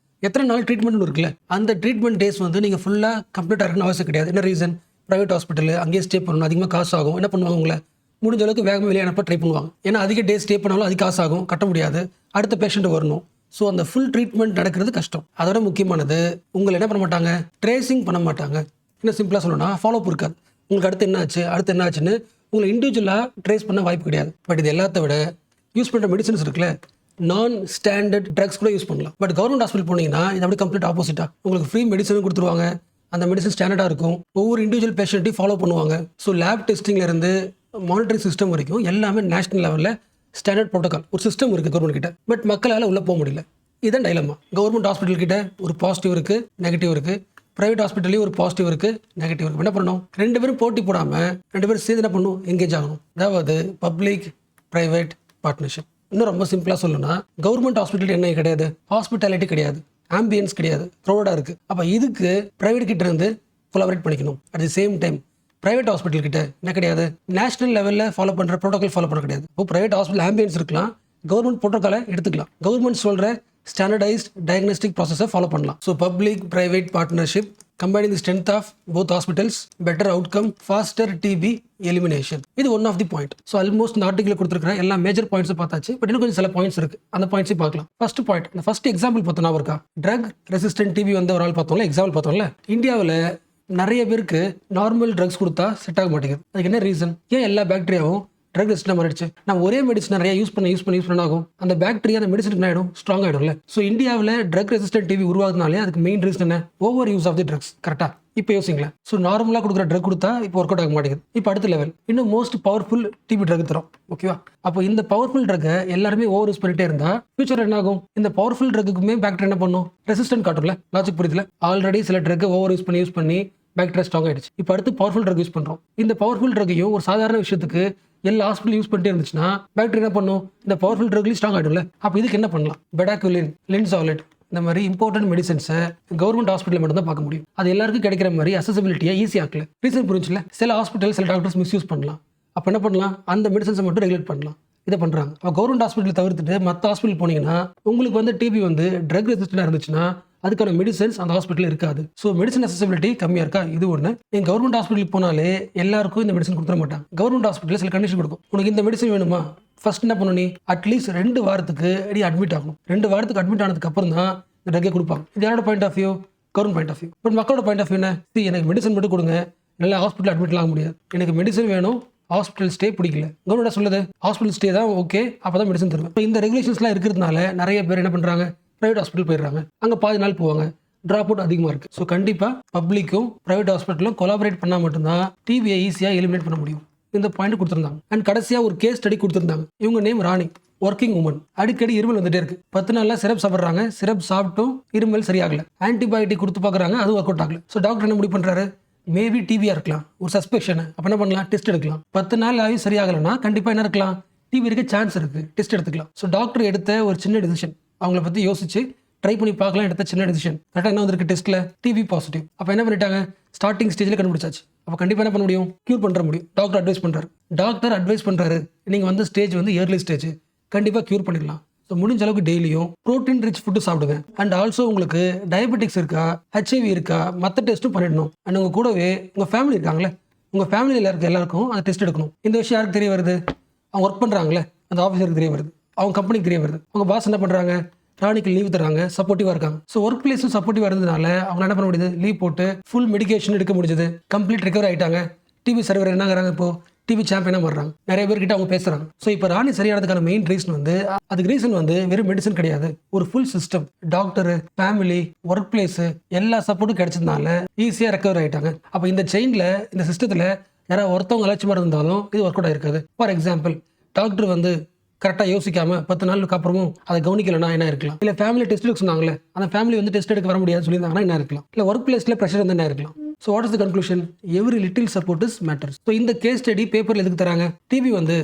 எத்தனை நாள் ட்ரீட்மெண்ட் இருக்குல்ல, அந்த ட்ரீட்மெண்ட் டேஸ் வந்து நீங்கள் ஃபுல்லாக கம்ப்ளீட்டாக இருக்குன்னு அவசியம் கிடையாது. என்ன ரீசன், ப்ரைவேட் ஹாஸ்பிட்டல் அங்கேயே ஸ்டே பண்ணணும், அதிகமாக காசு ஆகும். என்ன பண்ணுவாங்க, உங்களை முடிஞ்ச அளவுக்கு வேகமாக வெளியே அனுப்ப ட்ரை பண்ணுவாங்க. ஏன்னா அதிக டே ஸ்டே பண்ணாலும் அதிக காசு ஆகும், கட்ட முடியாது, அடுத்த பேஷண்ட் வரணும். ஸோ அந்த ஃபுல் ட்ரீட்மெண்ட் நடக்கிறது கஷ்டம். அதோட முக்கியமானது, உங்களை என்ன பண்ண மாட்டாங்க, ட்ரேசிங் பண்ண மாட்டாங்க. இன்னும் சிம்பிளாக சொல்லணும்னா, ஃபாலோ அப் இருக்காது. உங்களுக்கு அடுத்து என்ன ஆச்சு, அடுத்து என்ன ஆச்சுன்னு உங்களை இண்டிவிஜுவலாக ட்ரேஸ் பண்ண வாய்ப்பு கிடையாது. பட் இது எல்லாத்த விட யூஸ் பண்ணுற மெடிசன்ஸ் இருக்குல்ல, நான் ஸ்டாண்டர்ட் ட்ரக்ஸ் கூட யூஸ் பண்ணலாம். பட் கவர்மெண்ட் ஹாஸ்பிட்டல் போனீங்கன்னா இது அப்படி கம்ப்ளீட் ஆப்போசிட்டாக, உங்களுக்கு ஃப்ரீ மெடிசனும் கொடுத்துருவாங்க, அந்த மெடிசன் ஸ்டாண்டர்டாக இருக்கும், ஒவ்வொரு இண்டிவிஜுவல் பேஷண்ட்டையும் ஃபாலோ பண்ணுவாங்க. ஸோ லேப் டெஸ்டிங்லேருந்து மானிட்டரிங் சிஸ்டம் வரைக்கும் எல்லாமே நேஷனல் லெவலில் ஸ்டாண்டர்ட் ப்ரோட்டோக்கால் ஒரு சிஸ்டம் இருக்குது கவர்மெண்ட் கிட்ட. பட் மக்களால் உள்ளே போக முடியல. இதுதான் டைலமா. கவர்மெண்ட் ஹாஸ்பிட்டல் கிட்ட ஒரு பாசிட்டிவ் இருக்குது, நெகட்டிவ் இருக்குது. ப்ரைவேட் ஹாஸ்பிட்டல்லையும் ஒரு பாசிட்டிவ் இருக்குது, நெகட்டிவ் இருக்குது. என்ன பண்ணணும், 2 பேரும் போட்டி போடாமல் 2 பேரும் சேர்ந்து என்ன பண்ணணும், எங்கேஜ் ஆகணும். அதாவது பப்ளிக் ப்ரைவேட் பார்ட்னர்ஷிப். இன்னும் ரொம்ப சிம்பிளாக சொல்லணும்னா, கவர்மெண்ட் ஹாஸ்பிட்டல் என்ன கிடையாது, ஹாஸ்பிட்டாலிட்டி கிடையாது, ஆம்பியன்ஸ் கிடையாது, க்ரௌடாக இருக்குது. அப்போ இதுக்கு ப்ரைவேட் கிட்ட இருந்து கொலாபரேட் பண்ணிக்கணும். At the same time private hospital கிட்ட என்ன கிடையாது, நேஷனல் லெவலில் ஃபாலோ பண்ணுற ப்ரோட்டோக்கால் ஃபாலோ பண்ண கிடையாது. இப்போ ப்ரைவேட் ஹாஸ்பிட்டல் ஆம்பியன்ஸ் இருக்கலாம், கவர்மெண்ட் ப்ரோட்டோக்காலை எடுத்துக்கலாம், கவர்மெண்ட் சொல்கிற ஸ்டாண்டர்டைஸ்ட் டயக்னோஸ்டிக் ப்ராசஸை ஃபாலோ பண்ணலாம். So public private partnership combining the strength of both hospitals, better outcome, faster TB elimination. இது one of the point. So almost இந்த ஆர்டிகில் கொடுத்துருக்கிற எல்லா மேஜர் பாயிண்ட்ஸும் பார்த்தாச்சு. பட் இன்னும் கொஞ்சம் சில பாயிண்ட்ஸ் இருக்குது, அந்த பாயிண்ட்ஸையும் பார்க்கலாம். ஃபர்ஸ்ட் பாயிண்ட், இந்த ஃபர்ஸ்ட் எக்ஸாம்பிள் பார்த்தோம்னா இருக்கா, ட்ரக் ரெசிஸ்டன்ட் டிபி வந்து ஒரு ஆள் பார்த்தோம்ல, எக்ஸாம்பிள் பார்த்தோம்ல. இந்தியாவில் நிறைய பேருக்கு நார்மல் ட்ரக்ஸ் கொடுத்தா செட் ஆக மாட்டேங்குது. அதுக்கு என்ன ரீசன், ஏன் எல்லா பாக்டீரியாவும் ட்ரக் ரெசிஸ்டன்ட் மாறிடுச்சு. நம்ம ஒரே மெடிசன் நிறைய யூஸ் பண்ண ஆகும், அந்த பாக்டீரியா அந்த மெடிசன் என்ன ஆகிடும், ஸ்ட்ராங் ஆகிடும்ல. ஸோ இந்தியாவில் ட்ரக் ரெசிஸ்டன்ட் டிவி உருவாகுதுனாலே அதுக்கு மெயின் ரீசன் என்ன, over use of the drugs. கரெக்டாக இப்போ யோசிங்களேன். ஸோ நார்மலாக கொடுக்குற ட்ரக் கொடுத்தா இப்போ ஒர்க் அவுட் ஆக மாட்டேங்குது. இப்போ அடுத்த லெவல் இன்னும் மோஸ்ட் பவர்ஃபுல் டிபி ட்ரக் தரும், ஓகேவா. அப்போ இந்த பவர்ஃபுல் ட்ரக்கை எல்லாருமே ஓவர் யூஸ் பண்ணிட்டே இருந்தா ஃபியூச்சர் என்ன ஆகும், இந்த பவர்ஃபுல் ட்ரக்குமே பாக்டீரியா என்ன பண்ணும், ரெசிஸ்டன்ட் காட்டும்ல. லாஜிக் புரியுதுல. ஆல்ரெடி சில ட்ரக்கை ஓவர் யூஸ் பண்ணி பாக்டீரியா ஸ்ட்ராங் ஆயிடுச்சு. இப்போ அடுத்து பவர்ஃபுல் ட்ரக் யூஸ் பண்ணுறோம். இந்த பவர்ஃபுல் ட்ரக்கையும் ஒரு சாதாரண விஷயத்துக்கு எல்லா ஹாஸ்பிட்டல் யூஸ் பண்ணிட்டே இருந்துச்சுன்னா பாக்டீரியா என்ன பண்ணும், இந்த பவர்ஃபுல் ட்ரக்லையும் ஸ்ட்ராங் ஆகிடும்ல. அப்போ இதுக்கு என்ன பண்ணலாம், பெடாக்யூலின், லின்சாலெட், இந்த மாதிரி இம்பார்ட்டன்ட் மெடிசன்ஸை கவர்மெண்ட் ஹாஸ்பிட்டல் மட்டும் தான் பார்க்க முடியும். அது எல்லாருக்கும் கிடைக்கிற மாதிரி அசசிபிலிட்டியை ஈஸி ஆக்கல. ரீசன் புரிஞ்சுல, சில ஹாஸ்பிட்டல் சில டாக்டர்ஸ் மிஸ்யூஸ் பண்ணலாம். அப்போ என்ன பண்ணலாம், அந்த மெடிசன்ஸை மட்டும் ரெகுலேட் பண்ணலாம். இதை பண்ணுறாங்க. அப்போ கவர்மெண்ட் ஹாஸ்பிட்டல் தவிர்த்துட்டு மற்ற ஹாஸ்பிட்டல் போனீங்கன்னா உங்களுக்கு வந்து டிபி வந்து ட்ரக் ரெசிஸ்டன்டாக இருந்துச்சுன்னா அதுக்கான மெடிசன்ஸ் அந்த ஹாஸ்பிட்டல் இருக்காது. ஸோ மெடிசன் அசசிபிலிட்டி கம்மியாக இருக்கா, இது ஒன்று. நீங்கள் கவர்மெண்ட் ஹாஸ்பிட்டலுக்கு போனாலே எல்லாருக்கும் இந்த மெடிசன் கொடுத்துட மாட்டாங்க. கவர்மெண்ட் ஹாஸ்பிட்டலில் சில கண்டிஷன் கொடுக்கும். உனக்கு இந்த மெடிசன் வேணுமா, ஃபர்ஸ்ட் என்ன பண்ணணும், நீ அட்லீஸ்ட் 2 வாரத்துக்கு நீ அட்மிட் ஆகணும். 2 வாரத்துக்கு அட்மிட் ஆனதுக்கு அப்புறம் தான் இந்த ட்ரக்கே கொடுப்பாங்க. இது யாரோட point of view? Government point of view. But மக்களோட பாயிண்ட் ஆஃப் வியூ என்ன? எனக்கு மெடிசன் மட்டும் கொடுங்க, நல்லா ஹாஸ்பிட்டல் அட்மிட் ஆக முடியாது, எனக்கு மெடிசன் வேணும், ஹாஸ்பிட்டல் ஸ்டே பிடிக்கல. கவர்மெண்ட் சொல்லுது ஹாஸ்பிட்டல் ஸ்டே தான் ஓகே, அப்போ தான் மெடிசன் தருவேன். இப்போ இந்த ரெகுலேஷன்ஸ்லாம் இருக்கிறதுனால நிறைய பேர் என்ன பண்ணுறாங்க, ப்ரைவேட் ஹாஸ்பிட்டல் போயிடுறாங்க. அங்கே பாதி நாள் போவாங்க, ட்ராப் அவுட் அதிகமாக இருக்குது. ஸோ கண்டிப்பாக பப்ளிக்கும் ப்ரைவேட் ஹாஸ்பிட்டலும் கொலாபரேட் பண்ணால் மட்டும்தான் டிவியை ஈஸியாக எலிமினேட் பண்ண முடியும். இந்த பாயிண்ட் கொடுத்துருந்தாங்க. அண்ட் கடைசியாக ஒரு கேஸ் ஸ்டடி கொடுத்துருந்தாங்க. இவங்க நேம் ராணி, ஒர்க்கிங் உமன். அடிக்கடி இருமல் வந்துட்டே இருக்கு. 10 நாளில் சிரப் சாப்பிட்றாங்க, சிரப் சாப்பிட்டும் இருமல் சரியாகல. ஆன்டிபயோட்டிக் கொடுத்து பார்க்குறாங்க, அது ஒர்க் அவுட் ஆகல. ஸோ டாக்டர் என்ன முடிவு பண்ணுறாரு, மேபி டிவியா இருக்கலாம், ஒரு சஸ்பெக்ஷன். அப்போ என்ன பண்ணலாம், டெஸ்ட் எடுக்கலாம். 10 நாள் ஆகி சரியாகலைன்னா கண்டிப்பாக என்ன இருக்கலாம், டிவி இருக்க சான்ஸ் இருக்கு, டெஸ்ட் எடுத்துக்கலாம். ஸோ டாக்டர் எடுத்த ஒரு சின்ன டிசிஷன், அவங்கள பற்றி யோசிச்சு ட்ரை பண்ணி பார்க்கலாம், எடுத்த சின்ன டிசிஷன். கரெக்டாக என்ன வந்திருக்கு டெஸ்ட்டில், டிவி பாசிட்டிவ். அப்போ என்ன பண்ணிட்டாங்க, ஸ்டார்டிங் ஸ்டேஜில் கண்டுபிடிச்சாச்சு. அப்போ கண்டிப்பாக என்ன பண்ண முடியும், க்யூர் பண்ணுற முடியும். டாக்டர் அட்வைஸ் பண்ணுறாரு, நீங்கள் வந்து ஸ்டேஜ் வந்து இயர்லி ஸ்டேஜ், கண்டிப்பாக க்யூர் பண்ணிடலாம். ஸோ முடிஞ்ச அளவுக்கு டெய்லியும் ப்ரோட்டீன் ரிச் ஃபுட்டு சாப்பிடுங்க. அண்ட் ஆல்சோ உங்களுக்கு டயபெட்டிக்ஸ் இருக்கா, ஹெச்ஐவி இருக்கா, மற்ற டெஸ்ட்டும் பண்ணிடணும். அண்ட் உங்கள் கூடவே உங்கள் ஃபேமிலி இருக்காங்களே, உங்கள் ஃபேமிலியில் இருக்க எல்லாருக்கும் அந்த டெஸ்ட் எடுக்கணும். இந்த விஷயம் யாருக்கு தெரிய வருது, அவங்க ஒர்க் பண்ணுறாங்களே அந்த ஆஃபீஸருக்கு தெரிய வருது, அவங்க கம்பெனிக்கு தெரிய வருது. அவங்க பாஸ் என்ன பண்ணுறாங்க, ராணிக்கு லீவ் தராங்க, சப்போர்ட்டிவாக இருக்காங்க. ஸோ ஒர்க் பிளேஸும் சப்போர்ட்டிவாக இருந்ததுனால அவங்க என்ன பண்ண முடியுது, லீவ் போட்டு ஃபுல் மெடிகேஷன் எடுக்க முடிஞ்சது. கம்ப்ளீட் ரெக்கவர் ஆகிட்டாங்க. டிவி சர்வர் என்னங்கிறாங்க, இப்போ டிவி சாம்பியனாக மாறுறாங்க. நிறைய பேர்கிட்ட அவங்க பேசுகிறாங்க. ஸோ இப்போ ராணி சரியானதுக்கான மெயின் ரீசன் வந்து, அதுக்கு ரீசன் வந்து வெறும் மெடிசன் கிடையாது, ஒரு full system. Doctor, family, work place எல்லா சப்போர்ட்டும் கிடைச்சதுனால ஈஸியாக ரெக்கவர் ஆகிட்டாங்க. அப்போ இந்த செயினில், இந்த சிஸ்டத்தில் யாராவது ஒருத்தவங்க அலட்சியமாக இருந்தாலும் இது ஒர்க் அவுட் ஆயிருக்காது. ஃபார் எக்ஸாம்பிள், டாக்டர் வந்து கரெக்டாக யோசிக்காம 10 நாளுக்கு அப்புறமும் அதை கவனிக்கலன்னா என்ன இருக்கலாம், இல்லை ஃபேமிலி டெஸ்ட் எடுக்க சொன்னாங்களே அந்த ஃபேமிலி வந்து டெஸ்ட் எடுக்க வர முடியாதுன்னு சொல்லியிருந்தாங்கன்னா என்ன இருக்கலாம், இல்லை ஒர்க் பிளேஸில் ப்ரெஷர் வந்து என்ன இருக்கலாம். So what is the conclusion, every little support is matters. So இந்த கேஸ் ஸ்டடி பேப்பரில் எதுக்கு தராங்க, டிவி வந்து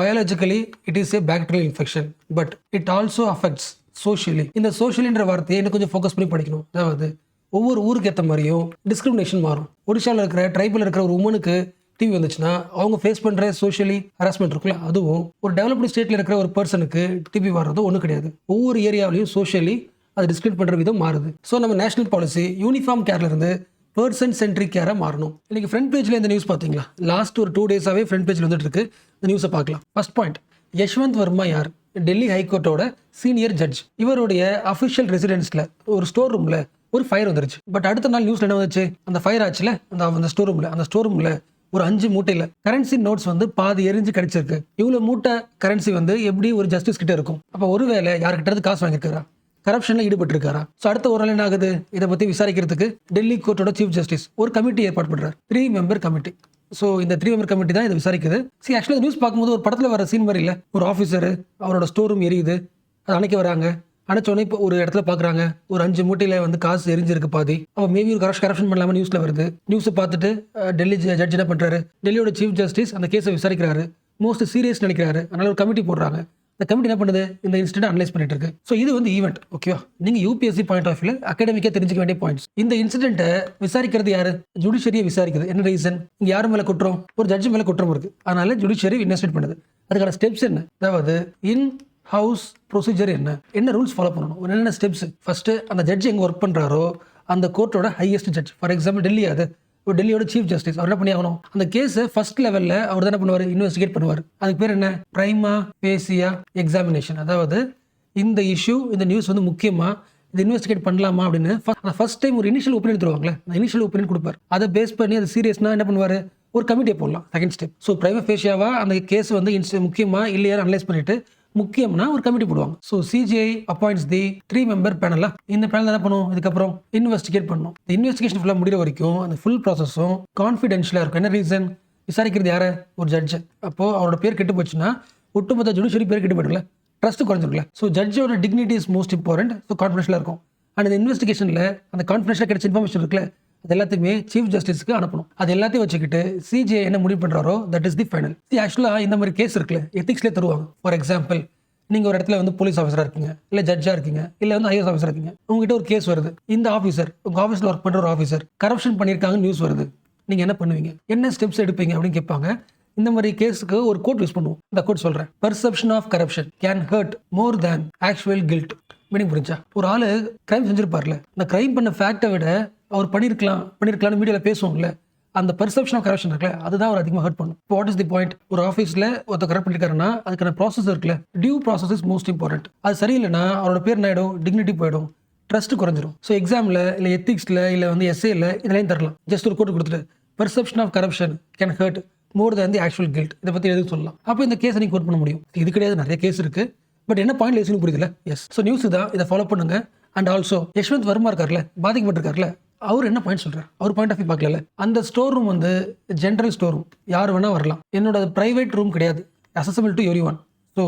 biologically it is a bacterial infection, but it also affects socially. இந்த சோஷியலின்ற வார்த்தையை இன்னும் கொஞ்சம் ஃபோக்கஸ் பண்ணி படிக்கணும். அதாவது ஒவ்வொரு ஊருக்கு ஏற்ற மாதிரியும் டிஸ்கிரிமினேஷன் மாறும். ஒடிஷாவில் இருக்கிற ட்ரைபில் இருக்கிற ஒரு உமனுக்கு டிவி வந்துச்சுன்னா அவங்க ஃபேஸ் பண்ணுற சோஷியலி ஹராஸ்மெண்ட் இருக்குல்ல, அதுவும் ஒரு டெவலப்டு ஸ்டேட்டில் இருக்கிற ஒரு பர்சனுக்கு டிவி வர்றதும் ஒன்றும் கிடையாது. ஒவ்வொரு ஏரியாவிலையும் சோஷியலி அதை டிஸ்கிரிமினேட் பண்ணுற விதம் மாறுது. ஸோ நம்ம நேஷனல் பாலிசி யூனிஃபார்ம் கேர்லேருந்து பர்சன் சென்ட்ரிக் கேராக மாறணும். இன்னைக்கு ஃப்ரண்ட் பேஜில் இந்த நியூஸ் பார்த்தீங்களா, லாஸ்ட் ஒரு 2 டேஸாகவே ஃப்ரண்ட் பேஜில் வந்துட்டு இருக்கு. இந்த நியூஸை பார்க்கலாம். ஃபர்ஸ்ட் பாயிண்ட், யஷ்வந்த் வர்மா யார், டெல்லி ஹைகோர்ட்டோட சீனியர் ஜட்ஜ். இவருடைய அஃபிஷியல் ரெசிடென்ஸில் ஒரு ஸ்டோர் ரூமில் ஒரு ஃபயர் வந்துருச்சு. பட் அடுத்த நாள் நியூஸில் என்ன வந்துச்சு, அந்த ஃபயர் ஆச்சுல அந்த ஸ்டோர் ரூமில் ஒரு 5 மூட்டையில் கரன்சி நோட்ஸ் வந்து பாதி எரிஞ்சு கிடைச்சிருக்கு. இவ்வளோ மூட்டை கரன்சி வந்து எப்படி ஒரு ஜஸ்டிஸ் கிட்ட இருக்கும். அப்போ ஒருவேளை யார்கிட்ட காசு வாங்கியிருக்காரா, கரப்ஷனில் ஈடுபட்டிருக்காரா. ஸோ அடுத்த ஒரு நாள் என்ன ஆகுது, இதை பற்றி விசாரிக்கிறதுக்கு டெல்லி கோர்ட்டோட சீஃப் ஜஸ்டிஸ் ஒரு கமிட்டி ஏற்பாடு பண்ணுறாரு, 3 மெம்பர் கமிட்டி. ஸோ இந்த 3 மெம்பர் கமிட்டி தான் இதை விசாரிக்குது. ஆக்சுவலாக நியூஸ் பார்க்கும்போது ஒரு படத்தில் வர சீன் மாதிரி இல்லை. ஒரு ஆஃபீஸர் அவரோட ஸ்டோர் ரூம் எரியுது, அதை அணைக்க வராங்க. அணைச்சோடனே இப்போ ஒரு இடத்துல பார்க்குறாங்க ஒரு 5 மூட்டையில் வந்து காசு எரிஞ்சிருக்கு பாதி. அப்போ மேபி ஒரு கரப்ஷன் பண்ணலாமல் நியூஸில் வருது. நியூஸை பார்த்துட்டு டெல்லி ஜட்ஜ் என்ன பண்ணுறாரு, டெல்லியோட சீஃப் ஜஸ்டிஸ் அந்த கேஸை விசாரிக்கிறாரு, மோஸ்ட் சீரியஸ் நினைக்கிறாரு. அதனால ஒரு கமிட்டி போடுறாங்க. இந்த கமிட்டி என்ன பண்ணுது, இந்த இன்சிடென்ட் அனலைஸ் பண்ணிட்டு இருக்கு. ஸோ இது வந்து ஈவெண்ட், ஓகேவா. நீங்கள் யூபிஎஸ்சி பாயிண்ட் ஆஃப் வியூல அகாடமிக்காக தெரிஞ்சுக்க வேண்டிய பாயிண்ட்ஸ். இந்த இன்சிடென்ட்டை விசாரிக்கிறது யாரு, ஜுடிஷியரியை விசாரிக்குது. என்ன ரீசன், இங்கே யார் மேலே குற்றம், ஒரு ஜட்ஜ் மேலே குற்றம் இருக்கு, அதனால ஜுடிஷியரி இன்வெஸ்டிகேட் பண்ணுது. அதுக்கான ஸ்டெப்ஸ் என்ன, அதாவது ஹவுஸ் ப்ரொசீஜர் என்ன ரூல்ஸ் ஃபாலோ பண்ணணும், என்னென்ன ஸ்டெப்ஸ். ஃபர்ஸ்ட் அந்த ஜட்ஜ் எங்கே ஒர்க் பண்ணுறாரோ அந்த கோர்ட்டோட highest judge, for example Delhi, அது ஒரு டெல்லியோட சீஃப் ஜஸ்டிஸ், அவர் என்ன பண்ணி ஆகணும், அந்த கேஸை ஃபர்ஸ்ட் லெவலில் அவர் தான் என்ன பண்ணுவார், இன்வெஸ்டிகேட் பண்ணுவார். அதுக்கு பேர் என்ன, பிரைமா ஃபேசியா எக்ஸாமினேஷன். அதாவது இந்த இஷ்யூ, இந்த நியூஸ் வந்து முக்கியமாக இது இன்வெஸ்டிகேட் பண்ணலாமா அப்படின்னு ஃபர்ஸ்ட் டைம் ஒரு இனிஷியல் ஒப்பீனியன் தருவாங்களே, அந்த இனிஷியல் ஒப்பீனியன் கொடுப்பார். அதை பேஸ் பண்ணி அது சீரியஸ்னா என்ன பண்ணுவார், ஒரு கமிட்டியை போடலாம். Second step. ஸோ பிரைமா ஃபேசியாவா அந்த கேஸ் வந்து முக்கியமாக இல்லையா அனலைஸ் பண்ணிட்டு முக்கியம்னா ஒரு கமிட்டி போடுவாங்க. ஸோ சிஜிஐ அப்பாயிண்ட்ஸ் தி 3 மெம்பர் பேனலா. இந்த பேனல் என்ன பண்ணும், இதுக்கப்புறம் இன்வெஸ்டிகேட் பண்ணும். இந்த இன்வெஸ்டிகேஷன் ஃபுல்லாக முடிகிற வரைக்கும் அந்த ஃபுல் ப்ராசஸும் கான்ஃபிடென்ஷியலாக இருக்கும். என்ன ரீசன், விசாரிக்கிறது யாரை, ஒரு ஜட்ஜ். அப்போது அவரோட பேர் கெட்டு போச்சுன்னா ஒட்டுமொத்த ஜுடிஷியரி பேர் கெட்டு போயிடல, ட்ரஸ்ட் குறைஞ்சிருக்கல. ஸோ ஜட்ஜோட dignity is most important. So கான்ஃபிடென்ஷியலாக இருக்கும். அண்ட் இந்த இன்வெஸ்டிகேஷனில் அந்த கான்ஃபிடென்ஷியலாக கிடைச்ச இன்ஃபர்மேஷன் இருக்குல்ல, அது எல்லாத்தையுமே சீஃப் ஜஸ்டிஸ்க்கு அனுப்பணும். அது எல்லாத்தையும் வச்சுக்கிட்டு சிஜிஐ என்ன முடிவு பண்ணுறாரோ தட் இஸ் தி ஃபைனல். ஆக்சுவலாக இந்த மாதிரி கேஸ் இருக்குல்ல, எத்திக்ஸ்லேயே தருவாங்க. ஃபார் எக்ஸாம்பிள், நீங்கள் ஒரு இடத்துல வந்து போலீஸ் ஆஃபீஸராக இருக்கீங்க, இல்லை ஜட்ஜாக இருக்கீங்க, இல்லை வந்து ஐஎஸ் ஆஃபீஸராக இருக்கீங்க. உங்ககிட்ட ஒரு கேஸ் வருது. இந்த ஆஃபீஸர், உங்கள் ஆஃபீஸில் ஒர்க் பண்ணுற ஒரு ஆஃபீஸர் கரப்ஷன் பண்ணியிருக்காங்க நியூஸ் வருது. நீங்கள் என்ன பண்ணுவீங்க, என்ன ஸ்டெப்ஸ் எடுப்பீங்க அப்படின்னு கேட்பாங்க. இந்த மாதிரி கேஸுக்கு ஒரு கோட் யூஸ் பண்ணுவோம். இந்த கோட் சொல்கிறேன், perception of corruption can hurt more than actual guilt. Meaning புரிஞ்சா, ஒரு ஆள் கிரைம் செஞ்சிருப்பார்ல, இந்த கிரைம் பண்ண ஃபேக்டை விட அவர் பண்ணியிருக்கலாம்னு மீடியாவில் பேசுவோம்ல, அந்த பெர்செப்ஷன் ஆஃப் கரப்ஷன் இருக்குல்ல, அதுதான் அவர் அதிகமாக ஹர்ட் பண்ணும். What is the point? ஒரு ஆஃபீஸில் ஒருத்தர் கரெக்ட் பண்ணிருக்காருன்னா அதுக்கான ப்ராசஸ் இருக்குல்ல, due process is most important. அது சரியில்லைன்னா அவரோட பேர் என்ன ஆகிடும்? டிக்னிட்டி போயிடும், ட்ரஸ்ட் குறைஞ்சிரும். ஸோ எக்ஸாமில் இல்லை எத்திக்ஸில் இல்லை வந்து எஸ்ஏல இதெல்லாம் தரலாம். ஜஸ்ட் ஒரு கோட் கொடுத்துட்டு perception of corruption can hurt more than the actual guilt. இதை பற்றி எதுவும் சொல்லலாம். அப்போ இந்த கேஸை நீங்கள் கோட் பண்ண முடியும். இது கிடையாது, நிறைய கேஸ் இருக்கு. பட் என்ன பாயிண்ட் லேசுன்னு புரியுதுல? எஸ். ஸோ நியூஸ் தான், இதை ஃபாலோ பண்ணுங்க. அண்ட் ஆல்சோ யஷ்வந்த் வர்மா இருக்கார்ல, பாதிக்கப்பட்டிருக்காருல, அவர் என்ன பாயிண்ட் சொல்றாரு? அவர் பாயிண்ட் ஆஃப் வியூ பார்க்கல. அந்த ஸ்டோர் ரூம் வந்து ஜென்ரல் ஸ்டோர் ரூம், யார் வேணா வரலாம். என்னோட பிரைவேட் ரூம் கிடையாது, accessible to every one. So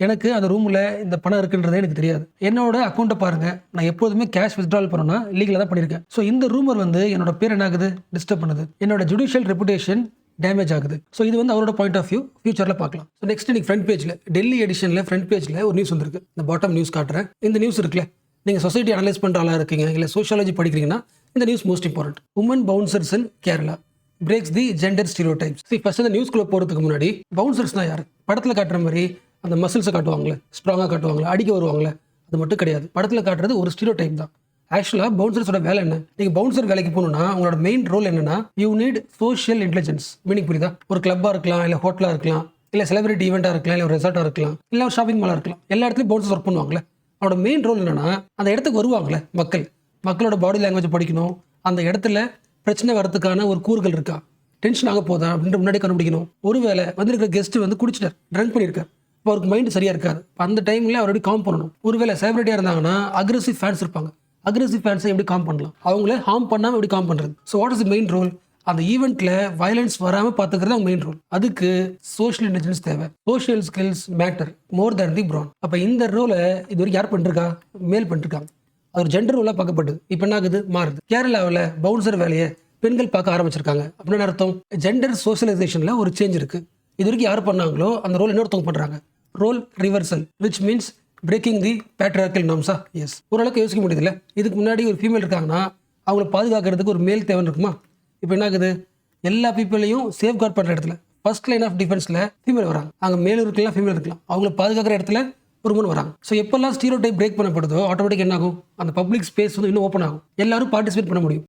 எனக்கு அந்த ரூமில் இந்த பணம் இருக்குன்றதே எனக்கு தெரியாது. என்னோட அக்கௌண்ட்டை பாருங்க, நான் எப்போதுமே கேஷ் வித்ட்ரால் பண்ணணும்னா லீகலாக தான் பண்ணியிருக்கேன். ஸோ இந்த ரூமர் வந்து என்னோட பேர் என்ன ஆகுது? டிஸ்டர்ப் பண்ணுது. என்னோட ஜுடிஷியல் ரெப்புடேஷன் டேமேஜ் ஆகுது. ஸோ இது வந்து அவரோட பாயிண்ட் ஆஃப் வியூ, ஃபியூச்சரில் பார்க்கலாம். ஸோ நெக்ஸ்ட் இன்னைக்கு ஃப்ரண்ட் பேஜில், டெல்லி எடிஷனில் ஃப்ரண்ட் பேஜில் ஒரு நியூஸ் வந்திருக்கு. இந்த பாட்டம் நியூஸ் காட்டுறேன். இந்த நியூஸ் இருக்குல்ல, நீங்கள் சொசைட்டி அனலைஸ் பண்ணுற ஆளாக இருக்கீங்க, இல்லை சோஷியாலஜி படிக்கிறீங்கன்னா இந்த news most important. Woman bouncers in Kerala breaks the gender stereotypes. First இந்த நியூஸ்குள்ளே போகிறதுக்கு முன்னாடி, பவுன்சர்ஸ்னால் யார்? படத்தில் காட்டுற மாதிரி அந்த மசில்ஸை காட்டுவாங்களே, ஸ்ட்ராங்காக காட்டுவாங்களே, அடிக்க வருவாங்களே, அது மட்டும் கிடையாது. படத்தில் காட்டுறது ஒரு ஸ்டீரியோடைப் தான். ஆக்சுவலாக பவுன்சர்ஸோட வேலை என்ன? நீங்கள் பவுன்சர் வேலைக்கு போகணுன்னா உங்களோட மெயின் ரோல் என்னன்னா, you need social intelligence. Meaning புரியுதா? ஒரு கிளப்பாக இருக்கலாம், இல்லை ஹோட்டலாக இருக்கலாம், இல்லை செலிபிரிட்டி ஈவெண்ட்டாக இருக்கலாம், இல்லை ஒரு ரெசார்ட்டாக இருக்கலாம், இல்லை ஒரு ஷாப்பிங் மாலாக இருக்கலாம். எல்லா இடத்துலையும் பவுன்சர்ஸ் ஒர்க் பண்ணுவாங்களே. அவனோட மெயின் ரோல் என்னன்னா, அந்த இடத்துக்கு வருவாங்களே மக்களோட பாடி லாங்குவேஜ் படிக்கணும். அந்த இடத்துல பிரச்சனை வரதுக்கான ஒரு கூறுகள் இருக்கா, டென்ஷன் ஆக போதா அப்படின்ற முன்னாடி கண்டுபிடிக்கணும். ஒருவேளை வந்திருக்கிற கெஸ்ட் வந்து குடிச்சிட்டார், ட்ரங்க் பண்ணியிருக்காரு, இப்போ அவருக்கு மைண்டு சரியாக இருக்காது. அந்த டைமில் அவரோட காம் பண்ணணும். ஒருவேளை செலிபிரிட்டியாக இருந்தாங்கன்னா அக்ரெசிவ் ஃபேன்ஸ் இருப்பாங்க. அக்ரெசிவ் ஃபேன்ஸை எப்படி காம் பண்ணலாம்? அவங்கள ஹார்ம் பண்ணாமல் எப்படி காம் பண்ணுறது? So what is the main role? அந்த ஈவெண்ட்டில் வயலன்ஸ் வராமல் பார்த்துக்கிறது அவங்க மெயின் ரோல். அதுக்கு சோஷியல் இன்டெலிஜென்ஸ் தேவை. Social skills matter more than the brawn. அப்போ இந்த ரோலை இது வரைக்கும் யார் பண்ணிருக்கா? மேல் பண்ணிருக்காங்க. அது ஒரு ஜெண்டர் ரோலாக பார்க்கப்பட்டது. இப்போ என்ன ஆகுது? மாறுது. கேரளாவில் பவுன்சர் வேலையை பெண்கள் பார்க்க ஆரம்பிச்சிருக்காங்க. அப்படின்னு அர்த்தம் ஜெண்டர் சோஷியலைசேஷனில் ஒரு சேஞ்ச் இருக்குது. இது வரைக்கும் யார் பண்ணாங்களோ அந்த ரோல் இன்னொருத்தவங்க பண்ணுறாங்க. Role reversal, which means breaking the patriarchal நார்ம்ஸா? எஸ். ஓரளவுக்கு யோசிக்க முடியுதுல்ல? இதுக்கு முன்னாடி ஒரு ஃபீமேல் இருக்காங்கன்னா அவங்களை பாதுகாக்கிறதுக்கு ஒரு மேல் தேவை இருக்குமா? இப்போ என்ன ஆகுது? எல்லா பீப்புளையும் சேஃப் கார்ட் பண்ணுற இடத்துல ஃபர்ஸ்ட் லைன் ஆஃப் டிஃபென்ஸில் ஃபீமேல் வராங்க. அங்கே மேலும் இருக்கலாம், ஃபீமேல் இருக்கலாம். அவங்கள பாதுகாக்கிற இடத்துல ஒரு மணி வராங்க. ஸோ எப்பெல்லாம் ஸ்டீரியோடைப் பிரேக் பண்ணப்படுதோ ஆட்டோமேட்டிக் என்ன ஆகும்? அந்த பப்ளிக் ஸ்பேஸ் வந்து இன்னும் ஓப்பன் ஆகும். எல்லாரும் பார்ட்டிசிபேட் பண்ண முடியும்.